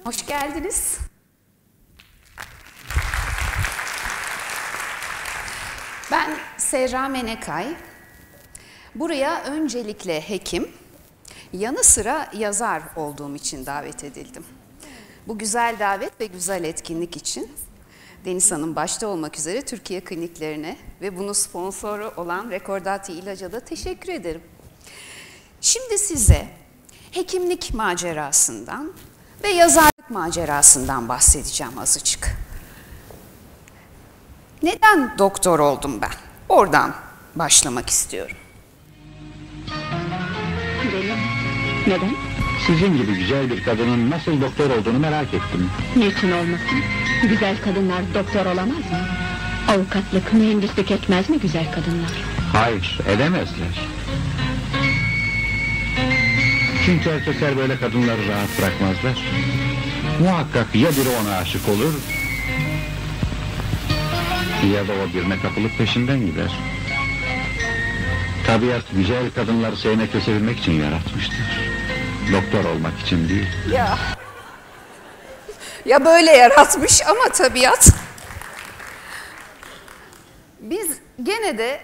Hoş geldiniz. Ben Serra Menekay. Buraya öncelikle hekim, yanı sıra yazar olduğum için davet edildim. Bu güzel davet ve güzel etkinlik için Deniz Hanım başta olmak üzere Türkiye kliniklerine ve bunu sponsoru olan Recordati İlaç'a da teşekkür ederim. Şimdi size hekimlik macerasından ve yazarlık macerasından bahsedeceğim azıcık. Neden doktor oldum ben? Oradan başlamak istiyorum. Neden? Sizin gibi güzel bir kadının nasıl doktor olduğunu merak ettim. Niçin olmasın? Güzel kadınlar doktor olamaz mı? Avukatlık, mühendislik etmez mi güzel kadınlar? Hayır, edemezler. Çünkü erkekler böyle kadınları rahat bırakmazlar. Muhakkak ya biri ona aşık olur, ya da o birine kapılıp peşinden gider. Tabiat güzel kadınları sevmek ve sevilmek için yaratmıştır. Doktor olmak için değil. Ya böyle yaratmış ama tabiat. Biz gene de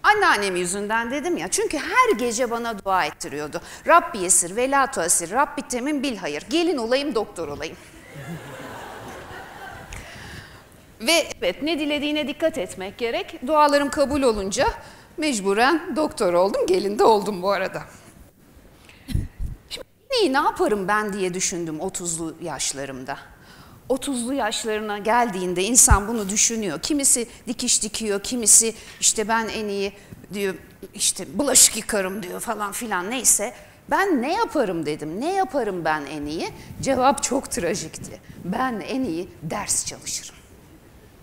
anneannem yüzünden dedim ya, çünkü her gece bana dua ettiriyordu. Rabbi yesir, velâtu asir, Rabbi temin bil hayır. Gelin olayım, doktor olayım. Ve evet, ne dilediğine dikkat etmek gerek. Dualarım kabul olunca mecburen doktor oldum, gelin de oldum bu arada. Şimdi ne yaparım ben diye düşündüm 30'lu yaşlarımda. 30'lu yaşlarına geldiğinde insan bunu düşünüyor. Kimisi dikiş dikiyor, kimisi işte ben en iyi diyor, işte bulaşık yıkarım diyor falan filan, neyse. Ben ne yaparım dedim, ne yaparım ben en iyi? Cevap çok trajikti. Ben en iyi ders çalışırım.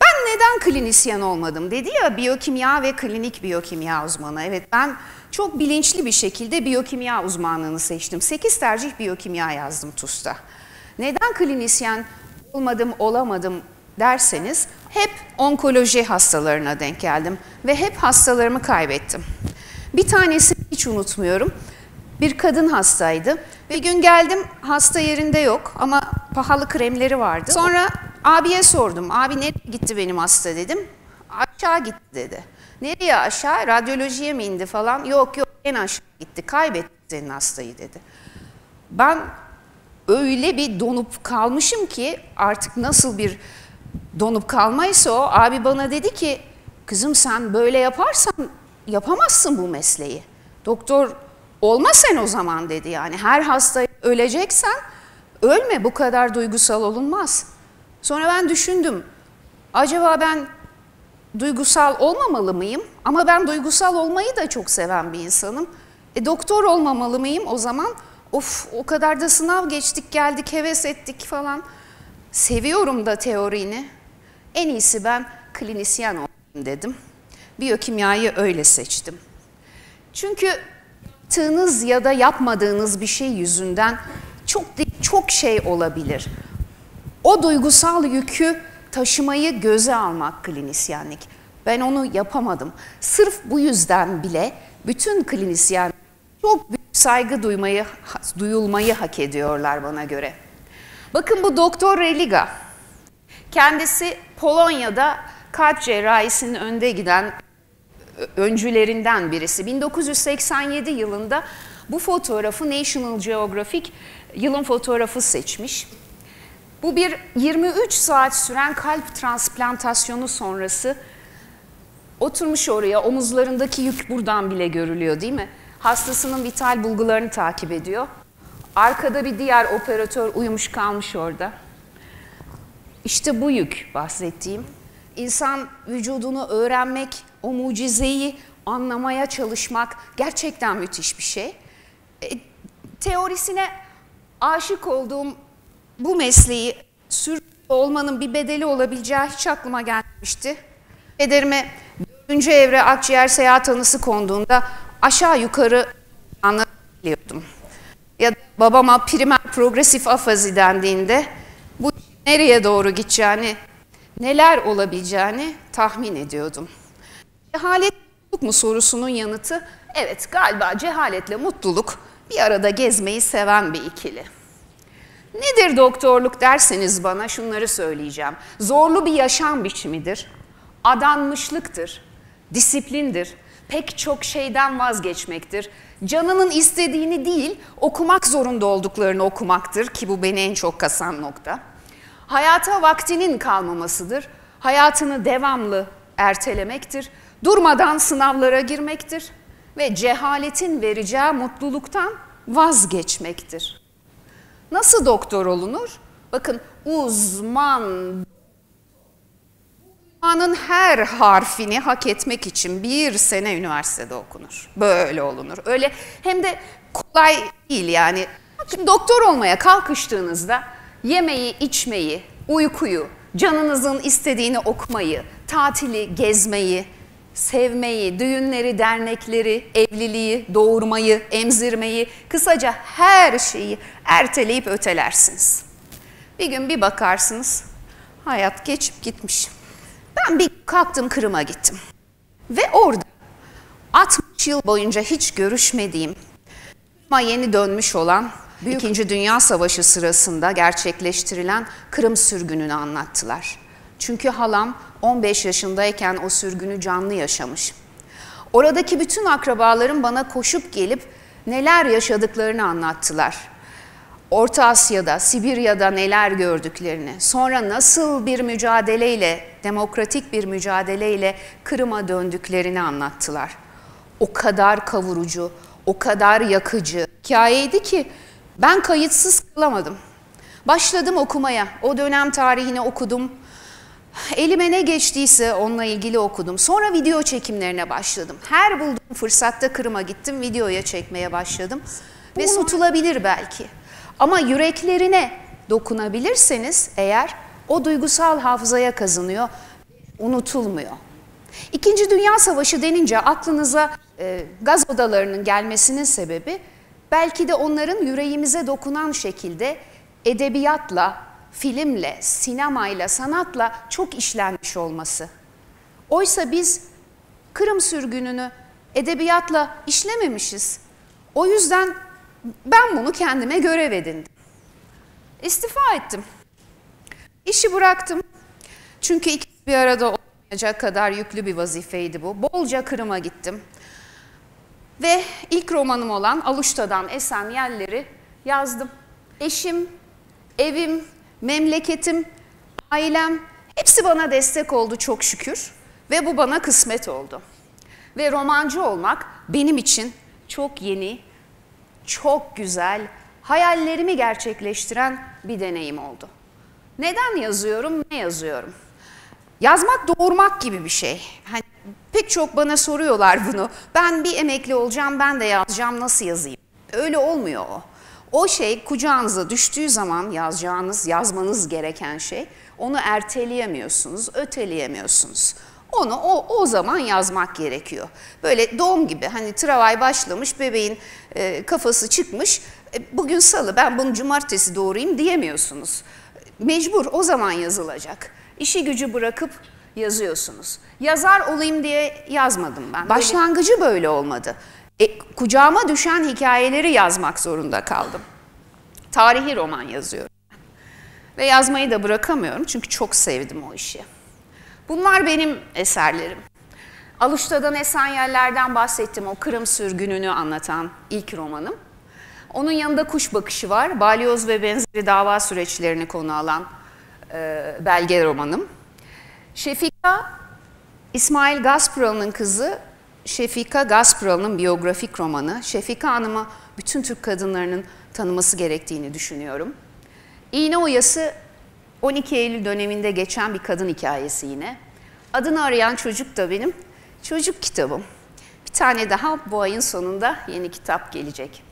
Ben neden klinisyen olmadım dedi ya, biyokimya ve klinik biyokimya uzmanı. Evet, ben çok bilinçli bir şekilde biyokimya uzmanlığını seçtim. 8 tercih biyokimya yazdım TUS'ta. Neden klinisyen olamadım derseniz, hep onkoloji hastalarına denk geldim ve hep hastalarımı kaybettim. Bir tanesi hiç unutmuyorum, bir kadın hastaydı. Bir gün geldim, hasta yerinde yok ama pahalı kremleri vardı. Sonra abiye sordum, abi nereye gitti benim hasta dedim. Aşağı gitti dedi. Nereye aşağı? Radyolojiye mi indi falan? Yok en aşağı gitti, kaybetti senin hastayı dedi. Ben öyle bir donup kalmışım ki, artık nasıl bir donup kalmaysa o, abi bana dedi ki, kızım sen böyle yaparsan yapamazsın bu mesleği. Doktor olma sen o zaman dedi yani. Her hasta öleceksen ölme, bu kadar duygusal olunmaz. Sonra ben düşündüm, acaba ben duygusal olmamalı mıyım? Ama ben duygusal olmayı da çok seven bir insanım. Doktor olmamalı mıyım o zaman? Of, o kadar da sınav geçtik geldik, heves ettik falan. Seviyorum da teorini. En iyisi ben klinisyen olayım dedim. Biyokimyayı öyle seçtim. Çünkü yaptığınız ya da yapmadığınız bir şey yüzünden çok şey olabilir. O duygusal yükü taşımayı göze almak klinisyenlik. Ben onu yapamadım. Sırf bu yüzden bile bütün klinisyen çok büyük saygı duyulmayı hak ediyorlar bana göre. Bakın bu Doktor Religa. Kendisi Polonya'da kalp cerrahisinin önde giden öncülerinden birisi. 1987 yılında bu fotoğrafı National Geographic yılın fotoğrafı seçmiş. Bu bir 23 saat süren kalp transplantasyonu sonrası oturmuş oraya, omuzlarındaki yük buradan bile görülüyor değil mi? Hastasının vital bulgularını takip ediyor. Arkada bir diğer operatör uyumuş kalmış orada. İşte bu yük bahsettiğim. İnsan vücudunu öğrenmek, o mucizeyi anlamaya çalışmak gerçekten müthiş bir şey. Teorisine aşık olduğum bu mesleği sürdürüyor olmanın bir bedeli olabileceği hiç aklıma gelmemişti. Pederime 4. evre akciğer seyahat tanısı konduğunda aşağı yukarı anlayabiliyordum. Ya da babama primer progresif afazi dendiğinde bu nereye doğru gideceğini, neler olabileceğini tahmin ediyordum. Cehalet mutluluk mu sorusunun yanıtı, evet galiba cehaletle mutluluk bir arada gezmeyi seven bir ikili. Nedir doktorluk derseniz bana şunları söyleyeceğim. Zorlu bir yaşam biçimidir, adanmışlıktır, disiplindir, pek çok şeyden vazgeçmektir. Canının istediğini değil, okumak zorunda olduklarını okumaktır ki bu beni en çok kasan nokta. Hayata vaktinin kalmamasıdır, hayatını devamlı ertelemektir, durmadan sınavlara girmektir ve cehaletin vereceği mutluluktan vazgeçmektir. Nasıl doktor olunur? Bakın uzmanın her harfini hak etmek için 1 sene üniversitede okunur. Böyle olunur. Öyle hem de kolay değil yani. Şimdi doktor olmaya kalkıştığınızda yemeği, içmeyi, uykuyu, canınızın istediğini okumayı, tatili, gezmeyi, sevmeyi, düğünleri, dernekleri, evliliği, doğurmayı, emzirmeyi, kısaca her şeyi erteleyip ötelersiniz. Bir gün bir bakarsınız, hayat geçip gitmiş. Ben bir kalktım Kırım'a gittim. Ve orada 60 yıl boyunca hiç görüşmediğim, ama yeni dönmüş olan İkinci Dünya Savaşı sırasında gerçekleştirilen Kırım sürgününü anlattılar. Çünkü halam 15 yaşındayken o sürgünü canlı yaşamış. Oradaki bütün akrabalarım bana koşup gelip neler yaşadıklarını anlattılar. Orta Asya'da, Sibirya'da neler gördüklerini, sonra nasıl bir mücadeleyle, demokratik bir mücadeleyle Kırım'a döndüklerini anlattılar. O kadar kavurucu, o kadar yakıcı hikayeydi ki ben kayıtsız kalamadım. Başladım okumaya, o dönem tarihini okudum. Elime ne geçtiyse onunla ilgili okudum. Sonra video çekimlerine başladım. Her bulduğum fırsatta Kırım'a gittim, videoya çekmeye başladım. Ve unutulabilir belki. Ama yüreklerine dokunabilirseniz eğer o duygusal hafızaya kazanıyor, unutulmuyor. İkinci Dünya Savaşı denince aklınıza gaz odalarının gelmesinin sebebi belki de onların yüreğimize dokunan şekilde edebiyatla, filmle, sinemayla, sanatla çok işlenmiş olması. Oysa biz Kırım sürgününü edebiyatla işlememişiz. O yüzden ben bunu kendime görev edindim. İstifa ettim. İşi bıraktım. Çünkü ikisi bir arada olmayacak kadar yüklü bir vazifeydi bu. Bolca Kırım'a gittim. Ve ilk romanım olan Aluşta'dan Esen Yelleri yazdım. Eşim, evim, memleketim, ailem hepsi bana destek oldu çok şükür. Ve bu bana kısmet oldu. Ve romancı olmak benim için çok yeni, çok güzel, hayallerimi gerçekleştiren bir deneyim oldu. Neden yazıyorum, ne yazıyorum? Yazmak doğurmak gibi bir şey. Hani pek çok bana soruyorlar bunu. Ben bir emekli olacağım, ben de yazacağım, nasıl yazayım? Öyle olmuyor o. O şey kucağınıza düştüğü zaman yazacağınız, yazmanız gereken şey, onu erteleyemiyorsunuz, öteleyemiyorsunuz. Onu o zaman yazmak gerekiyor. Böyle doğum gibi hani travay başlamış, bebeğin kafası çıkmış, bugün salı ben bunu cumartesi doğurayım diyemiyorsunuz. Mecbur o zaman yazılacak. İşi gücü bırakıp yazıyorsunuz. Yazar olayım diye yazmadım ben. Başlangıcı böyle olmadı. Kucağıma düşen hikayeleri yazmak zorunda kaldım. Tarihi roman yazıyorum. Ve yazmayı da bırakamıyorum çünkü çok sevdim o işi. Bunlar benim eserlerim. Aluşta'dan Esen Yeller'den bahsettim, o Kırım sürgününü anlatan ilk romanım. Onun yanında Kuş Bakışı var, balyoz ve benzeri dava süreçlerini konu alan belge romanım. Şefika, İsmail Gasparalı'nın kızı Şefika Gasparalı'nın biyografik romanı. Şefika Hanım'ı bütün Türk kadınlarının tanıması gerektiğini düşünüyorum. İğne Oyası 12 Eylül döneminde geçen bir kadın hikayesi yine. Adını arayan çocuk da benim çocuk kitabım. Bir tane daha bu ayın sonunda yeni kitap gelecek.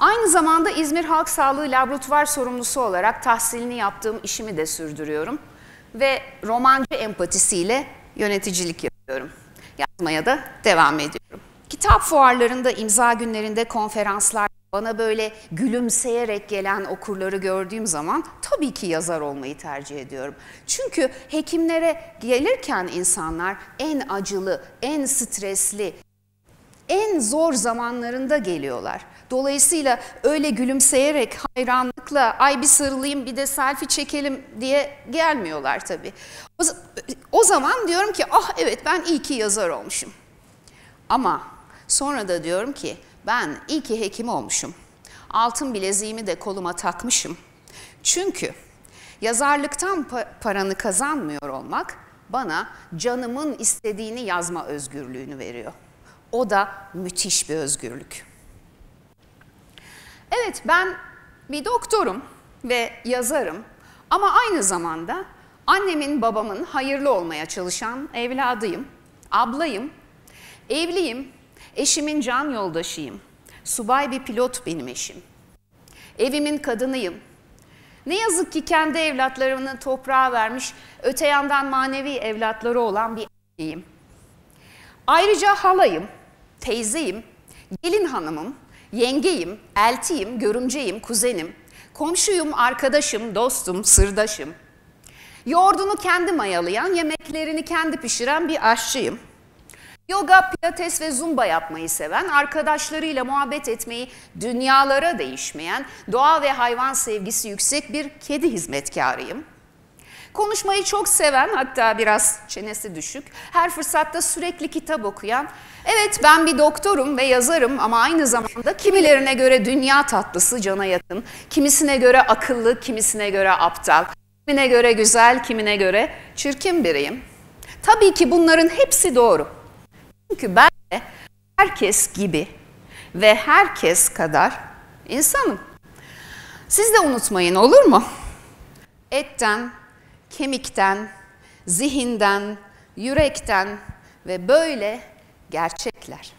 Aynı zamanda İzmir Halk Sağlığı Laboratuvar sorumlusu olarak tahsilini yaptığım işimi de sürdürüyorum. Ve romancı empatisiyle yöneticilik yapıyorum. Yazmaya da devam ediyorum. Kitap fuarlarında, imza günlerinde, konferanslar, bana böyle gülümseyerek gelen okurları gördüğüm zaman tabii ki yazar olmayı tercih ediyorum. Çünkü hekimlere gelirken insanlar en acılı, en stresli, en zor zamanlarında geliyorlar. Dolayısıyla öyle gülümseyerek, hayranlıkla, ay bir sarılayım bir de selfie çekelim diye gelmiyorlar tabii. O zaman diyorum ki, ah evet ben iyi ki yazar olmuşum. Ama sonra da diyorum ki, ben iyi ki hekim olmuşum. Altın bileziğimi de koluma takmışım. Çünkü yazarlıktan paranı kazanmıyor olmak bana canımın istediğini yazma özgürlüğünü veriyor. O da müthiş bir özgürlük. Evet, ben bir doktorum ve yazarım ama aynı zamanda annemin babamın hayırlı olmaya çalışan evladıyım, ablayım, evliyim, eşimin can yoldaşıyım, subay bir pilot benim eşim, evimin kadınıyım. Ne yazık ki kendi evlatlarını toprağa vermiş, öte yandan manevi evlatları olan bir erkeğim. Ayrıca halayım, teyzeyim, gelin hanımım, yengeyim, eltiyim, görümceyim, kuzenim, komşuyum, arkadaşım, dostum, sırdaşım. Yoğurdunu kendi mayalayan, yemeklerini kendi pişiren bir aşçıyım. Yoga, pilates ve zumba yapmayı seven, arkadaşlarıyla muhabbet etmeyi dünyalara değişmeyen, doğa ve hayvan sevgisi yüksek bir kedi hizmetkarıyım. Konuşmayı çok seven, hatta biraz çenesi düşük, her fırsatta sürekli kitap okuyan, evet ben bir doktorum ve yazarım ama aynı zamanda kimilerine göre dünya tatlısı, cana yakın, kimisine göre akıllı, kimisine göre aptal, kimine göre güzel, kimine göre çirkin biriyim. Tabii ki bunların hepsi doğru. Çünkü ben de herkes gibi ve herkes kadar insanım. Siz de unutmayın, olur mu? Etten, kemikten, zihinden, yürekten ve böyle gerçekler.